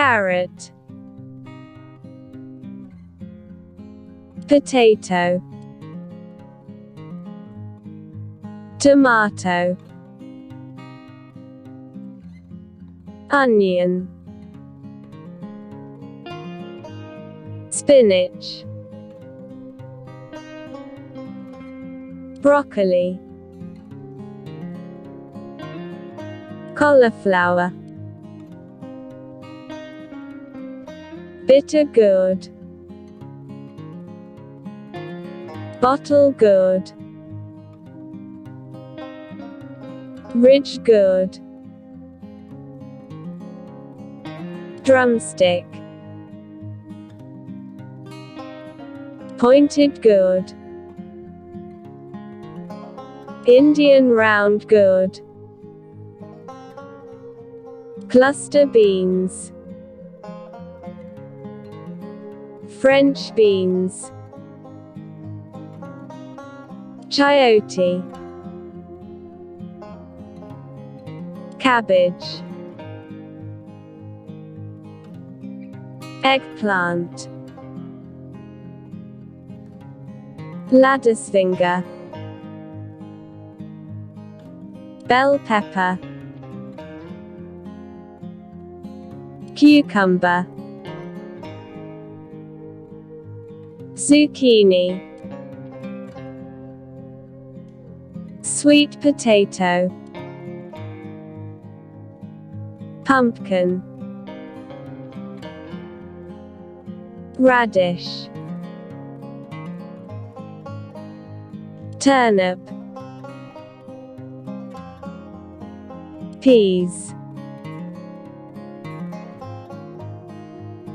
carrot, potato, tomato, onion, spinach, broccoli, cauliflower, bitter gourd, bottle gourd, ridge gourd, drumstick, pointed gourd, Indian round gourd, cluster beans, French beans, chayote, cabbage, eggplant, ladderfinger, bell pepper, cucumber, zucchini, sweet potato, pumpkin, radish, turnip, peas,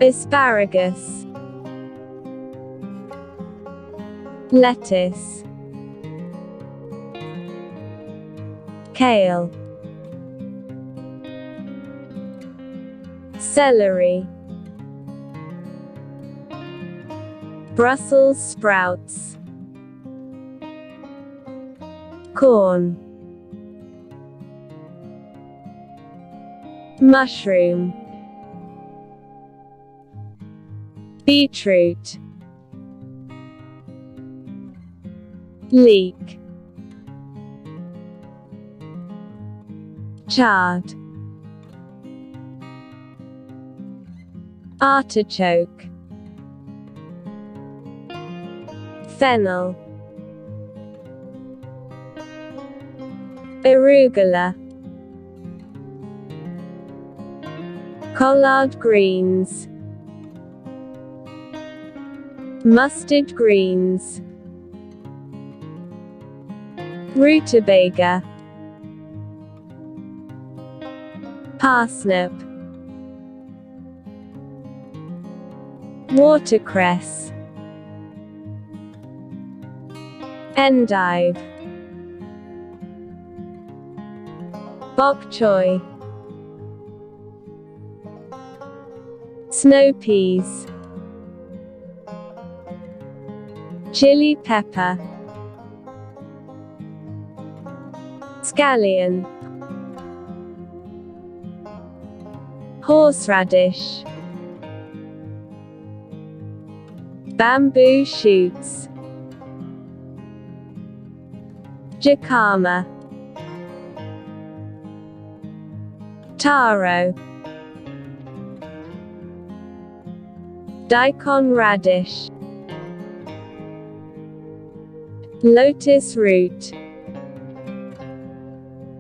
asparagus, lettuce, kale, celery, Brussels sprouts, corn, mushroom, beetroot, leek, chard, artichoke, fennel, arugula, collard greens, mustard greens, rutabaga, parsnip, watercress, endive, bok choy, snow peas, chili pepper, scallion, horseradish, bamboo shoots, jicama, taro, daikon radish, lotus root,